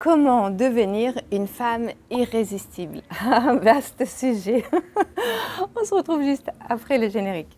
Comment devenir une femme irrésistible? Un vaste sujet. On se retrouve juste après le générique.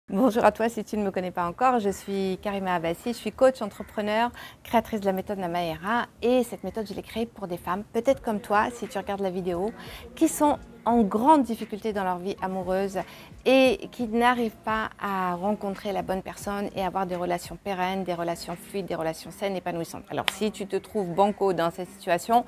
Bonjour à toi si tu ne me connais pas encore, je suis Karima Abbassi, je suis coach, entrepreneur, créatrice de la méthode Namaera et cette méthode je l'ai créée pour des femmes, peut-être comme toi si tu regardes la vidéo, qui sont en grande difficulté dans leur vie amoureuse et qui n'arrivent pas à rencontrer la bonne personne et avoir des relations pérennes, des relations fluides, des relations saines, épanouissantes. Alors si tu te trouves banco dans cette situation,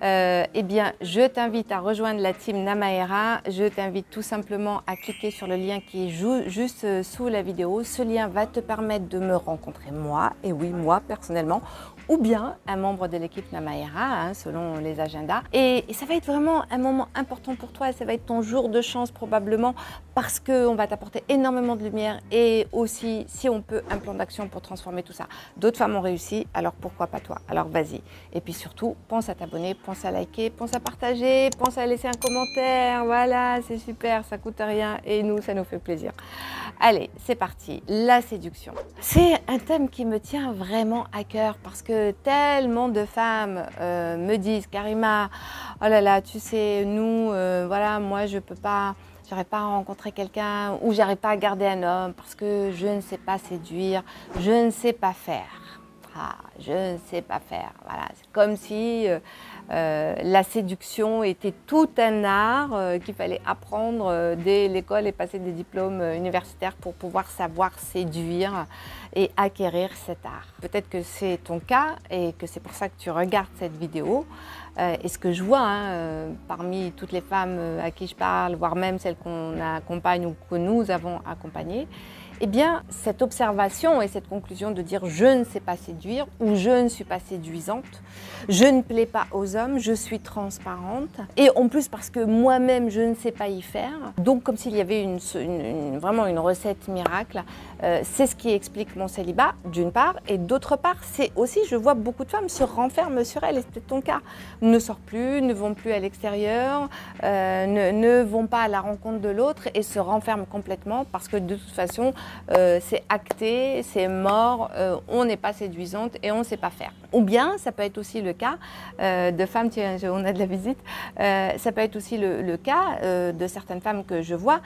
eh bien je t'invite à rejoindre la team Namaera. Je t'invite tout simplement à cliquer sur le lien qui est juste sous la vidéo. Ce lien va te permettre de me rencontrer moi, et oui moi personnellement, ou bien un membre de l'équipe Namaera, selon les agendas. Et ça va être vraiment un moment important pour toi, ça va être ton jour de chance probablement, parce qu'on va t'apporter énormément de lumière et aussi, si on peut, un plan d'action pour transformer tout ça. D'autres femmes ont réussi, alors pourquoi pas toi? Alors vas-y. Et puis surtout, pense à t'abonner, pense à liker, pense à partager, pense à laisser un commentaire. Voilà, c'est super, ça coûte rien et nous, ça nous fait plaisir. Allez, c'est parti. La séduction. C'est un thème qui me tient vraiment à cœur parce que tellement de femmes me disent, Karima, oh là là, tu sais, nous, voilà, moi, je peux pas. J'arrive pas à rencontrer quelqu'un ou j'arrive pas à garder un homme parce que je ne sais pas séduire, je ne sais pas faire. Ah, je ne sais pas faire. Voilà, c'est comme si la séduction était tout un art qu'il fallait apprendre dès l'école et passer des diplômes universitaires pour pouvoir savoir séduire et acquérir cet art. Peut-être que c'est ton cas et que c'est pour ça que tu regardes cette vidéo. Et ce que je vois parmi toutes les femmes à qui je parle, voire même celles qu'on accompagne ou que nous avons accompagnées, eh bien, cette observation et cette conclusion de dire je ne sais pas séduire ou je ne suis pas séduisante, je ne plais pas aux hommes, je suis transparente et en plus parce que moi-même je ne sais pas y faire, donc comme s'il y avait vraiment une recette miracle, c'est ce qui explique mon célibat d'une part et d'autre part c'est aussi, je vois beaucoup de femmes se renferment sur elles et c'est peut-être ton cas, ne sortent plus, ne vont plus à l'extérieur, ne vont pas à la rencontre de l'autre et se renferment complètement parce que de toute façon c'est acté, c'est mort, on n'est pas séduisante et on ne sait pas faire. Ou bien, ça peut être aussi le cas de femmes, tiens, on a de la visite, ça peut être aussi le cas de certaines femmes que je vois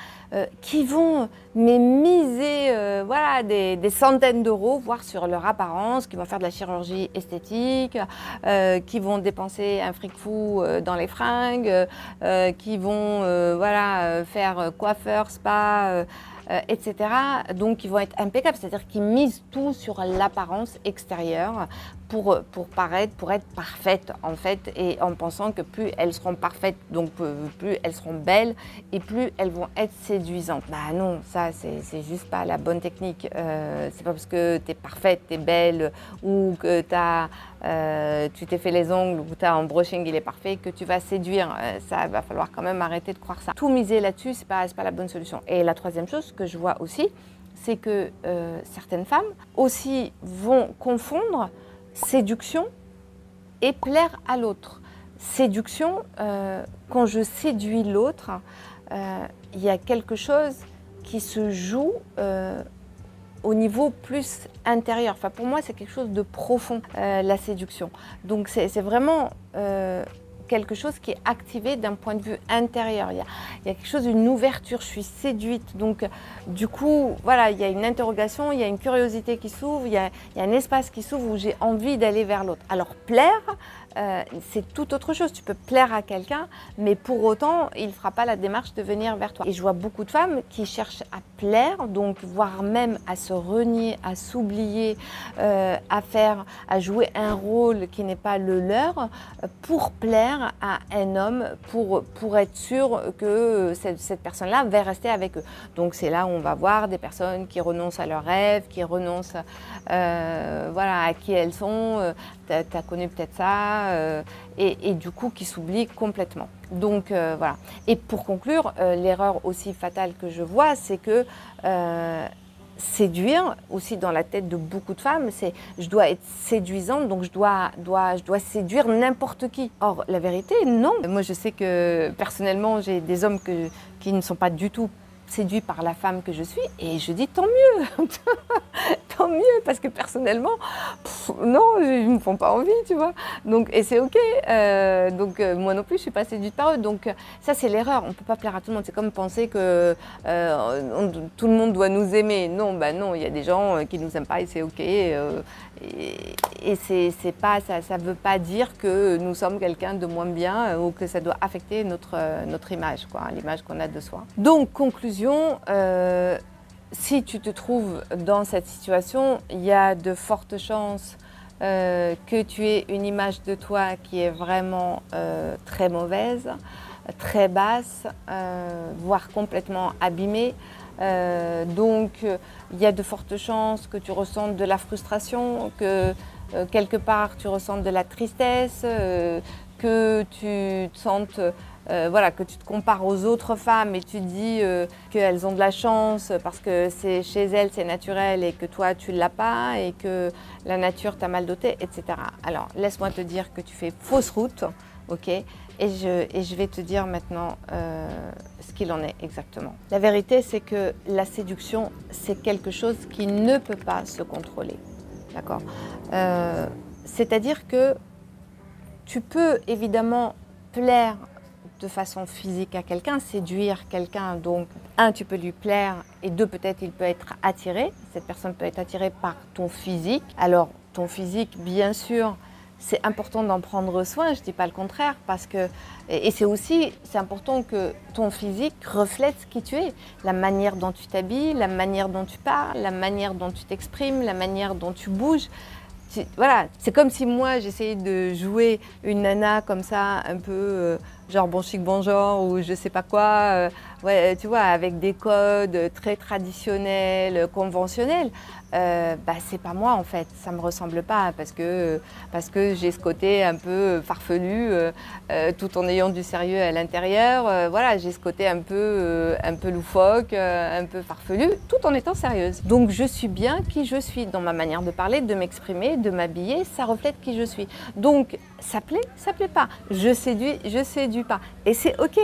qui vont miser voilà, des centaines d'euros, voire sur leur apparence, qui vont faire de la chirurgie esthétique, qui vont dépenser un fric fou dans les fringues, qui vont voilà, faire coiffeur, spa, etc. Donc, ils vont être impeccables, c'est-à-dire qu'ils misent tout sur l'apparence extérieure pour paraître, pour être parfaites en fait, et en pensant que plus elles seront parfaites, donc plus elles seront belles et plus elles vont être séduisantes. Bah non, ça c'est juste pas la bonne technique. C'est pas parce que tu es parfaite, tu es belle ou que tu t'es fait les ongles ou tu as un brushing il est parfait que tu vas séduire. Ça va falloir quand même arrêter de croire ça. Tout miser là-dessus, c'est pas la bonne solution. Et la troisième chose que je vois aussi, c'est que certaines femmes aussi vont confondre séduction et plaire à l'autre. Séduction, quand je séduis l'autre, il y a quelque chose qui se joue au niveau plus intérieur. Enfin, pour moi, c'est quelque chose de profond, la séduction. Donc, c'est vraiment quelque chose qui est activé d'un point de vue intérieur. Il y a quelque chose, une ouverture, je suis séduite. Donc, du coup, voilà, il y a une interrogation, il y a une curiosité qui s'ouvre, il y a un espace qui s'ouvre où j'ai envie d'aller vers l'autre. Alors, plaire, c'est tout autre chose. Tu peux plaire à quelqu'un, mais pour autant, il ne fera pas la démarche de venir vers toi. Et je vois beaucoup de femmes qui cherchent à plaire, donc voire même à se renier, à s'oublier, à jouer un rôle qui n'est pas le leur, pour plaire à un homme, pour être sûr que cette personne-là va rester avec eux. Donc c'est là où on va voir des personnes qui renoncent à leurs rêves, qui renoncent voilà, à qui elles sont. Tu as connu peut-être ça, et du coup qui s'oublient complètement. Donc voilà. Et pour conclure, l'erreur aussi fatale que je vois, c'est que séduire aussi dans la tête de beaucoup de femmes, c'est je dois être séduisante, donc je dois séduire n'importe qui. Or, la vérité, non. Moi, je sais que personnellement, j'ai des hommes qui ne sont pas du tout séduits par la femme que je suis, et je dis tant mieux, tant mieux, parce que personnellement, non, ils me font pas envie, tu vois. Donc, et c'est ok. Moi non plus, je suis pas séduite par eux. Donc ça, c'est l'erreur. On peut pas plaire à tout le monde. C'est comme penser que tout le monde doit nous aimer. Non, bah non, il y a des gens qui nous aiment pas et c'est ok. Et c'est pas ça veut pas dire que nous sommes quelqu'un de moins bien ou que ça doit affecter notre image, quoi, l'image qu'on a de soi. Donc conclusion. Si tu te trouves dans cette situation, il y a de fortes chances que tu aies une image de toi qui est vraiment très mauvaise, très basse, voire complètement abîmée. Il y a de fortes chances que tu ressentes de la frustration, que quelque part tu ressentes de la tristesse, que tu te sentes voilà, que tu te compares aux autres femmes et tu dis qu'elles ont de la chance parce que c'est chez elles c'est naturel et que toi tu ne l'as pas et que la nature t'a mal doté, etc. Alors laisse-moi te dire que tu fais fausse route, ok, et je vais te dire maintenant ce qu'il en est exactement. La vérité, c'est que la séduction, c'est quelque chose qui ne peut pas se contrôler, d'accord. C'est-à-dire que tu peux évidemment plaire de façon physique à quelqu'un, séduire quelqu'un, donc un, tu peux lui plaire et deux, peut-être il peut être attiré, cette personne peut être attirée par ton physique. Alors ton physique, bien sûr, c'est important d'en prendre soin, je ne dis pas le contraire, parce que, et c'est important que ton physique reflète ce qui tu es, la manière dont tu t'habilles, la manière dont tu parles, la manière dont tu t'exprimes, la manière dont tu bouges. Voilà, c'est comme si moi j'essayais de jouer une nana comme ça, un peu genre bon chic bon genre ou je sais pas quoi, ouais, tu vois, avec des codes très traditionnels, conventionnels. Bah, c'est pas moi en fait, ça me ressemble pas parce que j'ai ce côté un peu farfelu tout en ayant du sérieux à l'intérieur. Voilà, j'ai ce côté un peu loufoque, un peu farfelu, tout en étant sérieuse. Donc je suis bien qui je suis dans ma manière de parler, de m'exprimer, de m'habiller, ça reflète qui je suis. Donc ça plaît pas. Je séduis pas. Et c'est ok.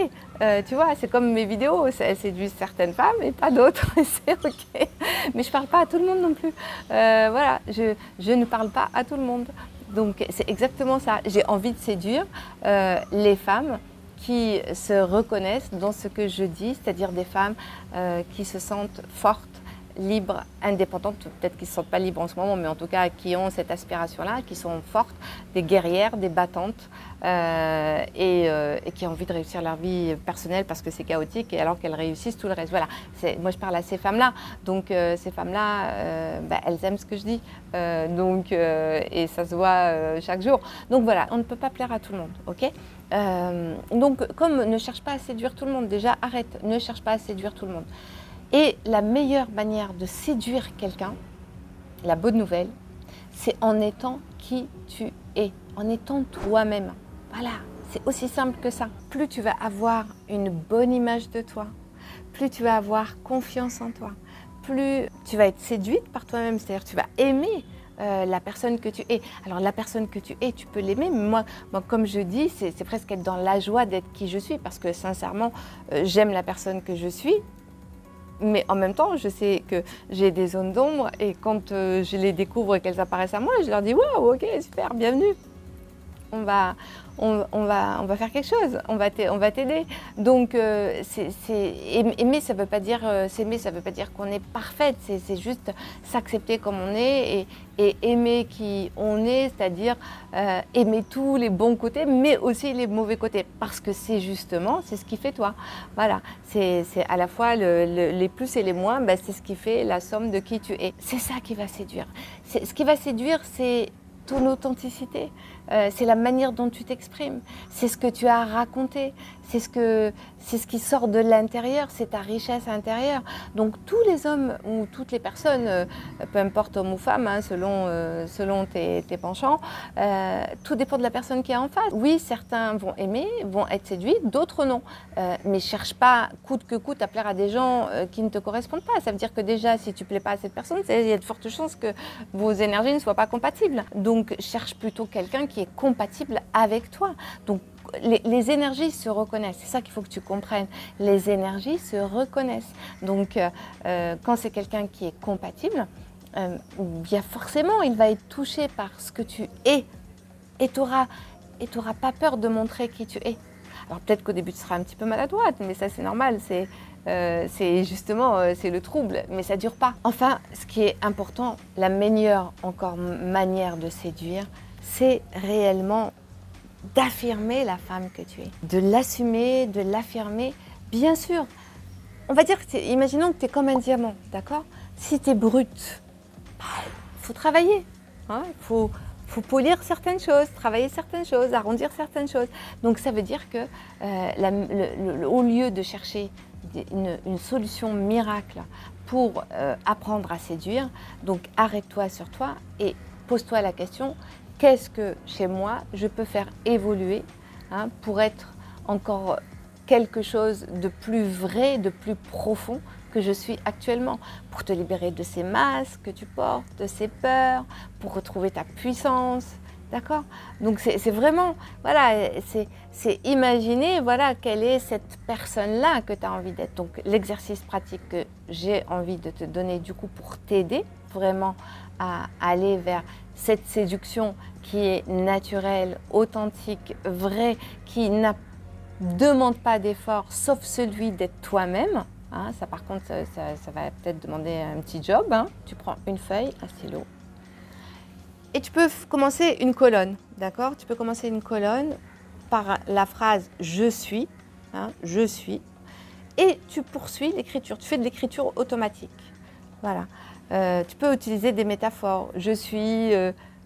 Tu vois, c'est comme mes vidéos, elles séduisent certaines femmes et pas d'autres, et c'est ok. Mais je parle pas à tout le monde non plus. Voilà, je ne parle pas à tout le monde. Donc c'est exactement ça. J'ai envie de séduire les femmes qui se reconnaissent dans ce que je dis, c'est-à-dire des femmes qui se sentent fortes, libres, indépendantes, peut-être qu'ils ne se sentent pas libres en ce moment, mais en tout cas qui ont cette aspiration-là, qui sont fortes, des guerrières, des battantes, et qui ont envie de réussir leur vie personnelle parce que c'est chaotique, et alors qu'elles réussissent tout le reste. Voilà, moi je parle à ces femmes-là, donc ces femmes-là, elles aiment ce que je dis, et ça se voit chaque jour. Donc voilà, on ne peut pas plaire à tout le monde, ok? Donc comme ne cherche pas à séduire tout le monde, déjà arrête, ne cherche pas à séduire tout le monde. Et la meilleure manière de séduire quelqu'un, la bonne nouvelle, c'est en étant qui tu es, en étant toi-même. Voilà, c'est aussi simple que ça. Plus tu vas avoir une bonne image de toi, plus tu vas avoir confiance en toi, plus tu vas être séduite par toi-même, c'est-à-dire tu vas aimer la personne que tu es. Alors la personne que tu es, tu peux l'aimer, mais moi, comme je dis, c'est presque être dans la joie d'être qui je suis, parce que sincèrement, j'aime la personne que je suis. Mais en même temps, je sais que j'ai des zones d'ombre et quand je les découvre et qu'elles apparaissent à moi, je leur dis « Waouh, ok, super, bienvenue, on va faire quelque chose, on va t'aider ». Donc, aimer, ça ne veut pas dire s'aimer, ça ne veut pas dire qu'on est parfaite, c'est juste s'accepter comme on est et aimer qui on est, c'est-à-dire aimer tous les bons côtés, mais aussi les mauvais côtés, parce que c'est justement, c'est ce qui fait toi. Voilà, c'est à la fois les plus et les moins, c'est ce qui fait la somme de qui tu es. C'est ça qui va séduire. Ce qui va séduire, c'est ton authenticité, c'est la manière dont tu t'exprimes, c'est ce que tu as raconté, c'est ce qui sort de l'intérieur, c'est ta richesse intérieure. Donc tous les hommes ou toutes les personnes, peu importe homme ou femme, hein, selon tes penchants, tout dépend de la personne qui est en face. Oui, certains vont aimer, vont être séduits, d'autres non. Mais cherche pas coûte que coûte à plaire à des gens qui ne te correspondent pas. Ça veut dire que déjà, si tu ne plais pas à cette personne, il y a de fortes chances que vos énergies ne soient pas compatibles. Donc cherche plutôt quelqu'un qui est compatible avec toi. Donc les énergies se reconnaissent, c'est ça qu'il faut que tu comprennes. Les énergies se reconnaissent. Donc quand c'est quelqu'un qui est compatible, bien forcément il va être touché par ce que tu es et tu n'auras pas peur de montrer qui tu es. Alors peut-être qu'au début tu seras un petit peu maladroite, mais ça c'est normal, c'est justement c'est le trouble, mais ça ne dure pas. Enfin, ce qui est important, la meilleure encore manière de séduire, c'est réellement d'affirmer la femme que tu es, de l'assumer, de l'affirmer. Bien sûr, on va dire imaginons que tu es comme un diamant, d'accord? Si tu es brute, il faut travailler, hein, faut polir certaines choses, travailler certaines choses, arrondir certaines choses. Donc ça veut dire que au lieu de chercher une solution miracle pour apprendre à séduire, donc arrête-toi sur toi et pose-toi la question: qu'est-ce que chez moi je peux faire évoluer pour être encore quelque chose de plus vrai, de plus profond que je suis actuellement, pour te libérer de ces masques que tu portes, de ces peurs, pour retrouver ta puissance, d'accord? Donc c'est vraiment, voilà, c'est imaginer, voilà, quelle est cette personne-là que tu as envie d'être. Donc l'exercice pratique que j'ai envie de te donner du coup pour t'aider vraiment à aller vers cette séduction qui est naturelle, authentique, vraie, qui ne demande pas d'effort sauf celui d'être toi-même. Hein, ça par contre, ça va peut-être demander un petit job. Hein. Tu prends une feuille, un stylo et tu peux commencer une colonne, d'accord? Tu peux commencer une colonne par la phrase « je suis hein, »,« je suis » et tu poursuis l'écriture, tu fais de l'écriture automatique. Voilà. Tu peux utiliser des métaphores. Je suis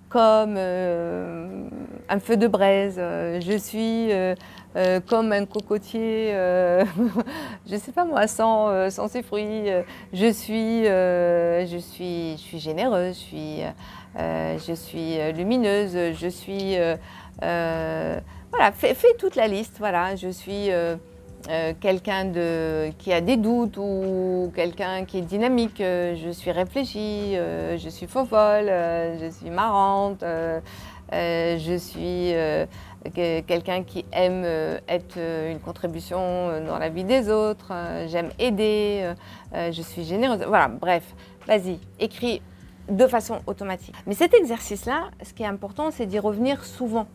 comme un feu de braise, je suis comme un cocotier, je ne sais pas moi, sans ses fruits, je suis généreuse, je suis lumineuse, je suis... voilà, fais toute la liste, voilà, je suis... quelqu'un qui a des doutes ou quelqu'un qui est dynamique, je suis réfléchie, je suis fofolle, je suis marrante, je suis quelqu'un qui aime être une contribution dans la vie des autres, j'aime aider, je suis généreuse. Voilà, bref, vas-y, écris de façon automatique. Mais cet exercice-là, ce qui est important, c'est d'y revenir souvent.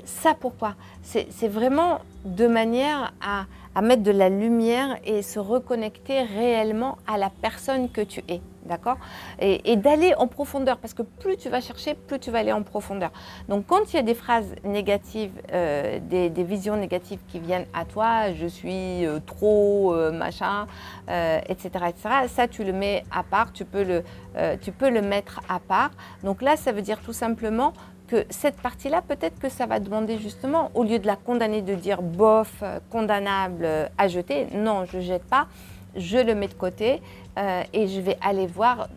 Ça, pourquoi? C'est vraiment de manière à mettre de la lumière et se reconnecter réellement à la personne que tu es, d'accord? Et d'aller en profondeur, parce que plus tu vas chercher, plus tu vas aller en profondeur. Donc, quand il y a des phrases négatives, des visions négatives qui viennent à toi, je suis trop, machin, etc., etc., ça, tu le mets à part, tu peux le mettre à part. Donc là, ça veut dire tout simplement que cette partie-là, peut-être que ça va demander justement, au lieu de la condamner, de dire bof, condamnable, à jeter, non, je ne jette pas, je le mets de côté et je vais aller voir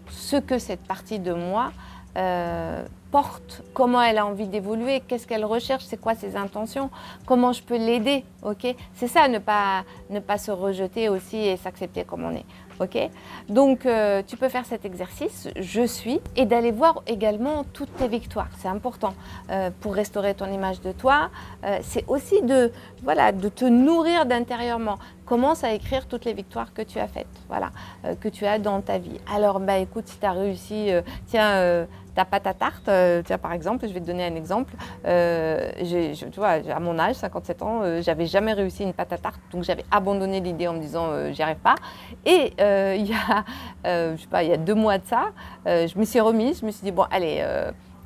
ce que cette partie de moi porte, comment elle a envie d'évoluer, qu'est-ce qu'elle recherche, c'est quoi ses intentions, comment je peux l'aider, ok? C'est ça, ne pas se rejeter aussi et s'accepter comme on est. Ok, donc tu peux faire cet exercice, je suis, et d'aller voir également toutes tes victoires. C'est important pour restaurer ton image de toi. C'est aussi de te nourrir d'intérieurement. Commence à écrire toutes les victoires que tu as faites, voilà, que tu as dans ta vie. Alors, bah, écoute, si tu as réussi, ta pâte à tarte, tiens, par exemple, je vais te donner un exemple. Tu vois, à mon âge, 57 ans, j'avais jamais réussi une pâte à tarte, donc j'avais abandonné l'idée en me disant j'y arrive pas. Et je sais pas, il y a 2 mois de ça, je me suis remise, je me suis dit bon, allez.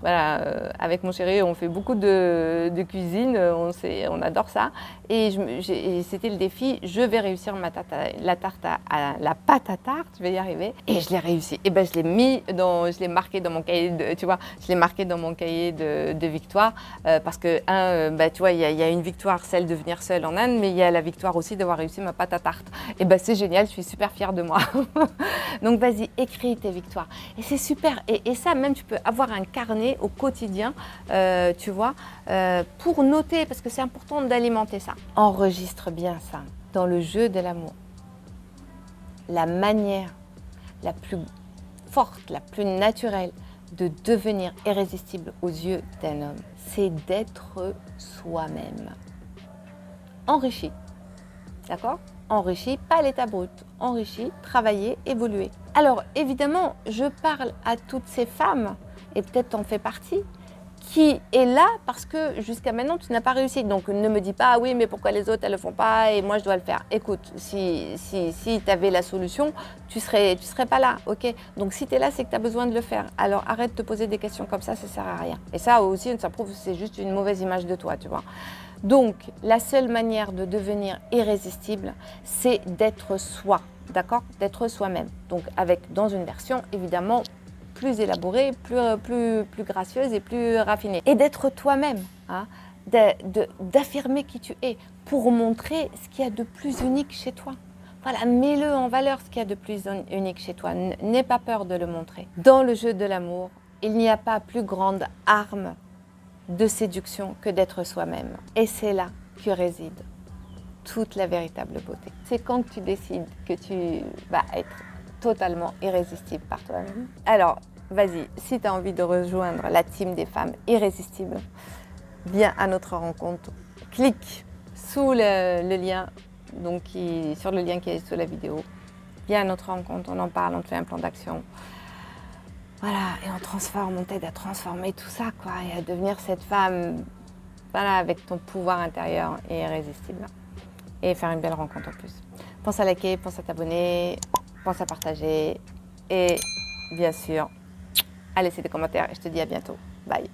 Voilà, avec mon chéri, on fait beaucoup de cuisine, on adore ça. Et c'était le défi, je vais réussir la pâte à tarte, je vais y arriver. Et je l'ai réussi. Et ben je l'ai marqué dans mon cahier tu vois, je l'ai marqué dans mon cahier de victoire. Parce que, tu vois, il y a une victoire, celle de venir seule en Inde, mais il y a la victoire aussi d'avoir réussi ma pâte à tarte. Et ben c'est génial, je suis super fière de moi. Donc vas-y, écris tes victoires. Et c'est super. Et ça, même tu peux avoir un carnet au quotidien, tu vois, pour noter, parce que c'est important d'alimenter ça. Enregistre bien ça dans le jeu de l'amour. La manière la plus forte, la plus naturelle de devenir irrésistible aux yeux d'un homme, c'est d'être soi-même. Enrichi, d'accord? Enrichi, pas l'état brut, enrichi, travailler, évoluer. Alors évidemment, je parle à toutes ces femmes, et peut-être t'en fais partie, qui est là parce que jusqu'à maintenant tu n'as pas réussi. Donc ne me dis pas, ah oui mais pourquoi les autres elles le font pas et moi je dois le faire. Écoute, si tu avais la solution, tu serais pas là, ok? Donc si tu es là, c'est que tu as besoin de le faire. Alors arrête de te poser des questions comme ça sert à rien. Et ça aussi, ça prouve que c'est juste une mauvaise image de toi, tu vois. Donc la seule manière de devenir irrésistible, c'est d'être soi, d'accord? D'être soi-même. Donc dans une version évidemment plus élaborée, plus gracieuse et plus raffinée. Et d'être toi-même, hein, d'affirmer qui tu es pour montrer ce qu'il y a de plus unique chez toi. Voilà, mets-le en valeur ce qu'il y a de plus unique chez toi. N'aie pas peur de le montrer. Dans le jeu de l'amour, il n'y a pas plus grande arme de séduction que d'être soi-même. Et c'est là que réside toute la véritable beauté. C'est quand tu décides que tu vas être totalement irrésistible par toi-même. Alors, vas-y, si tu as envie de rejoindre la team des femmes irrésistibles, viens à notre rencontre. Clique sous le lien, sur le lien qui est sous la vidéo. Viens à notre rencontre, on en parle, on te fait un plan d'action. Voilà, et on t'aide à transformer tout ça, quoi, et à devenir cette femme, voilà, avec ton pouvoir intérieur et irrésistible. Et faire une belle rencontre en plus. Pense à liker, pense à t'abonner, pense à partager et bien sûr, à laisser des commentaires et je te dis à bientôt. Bye.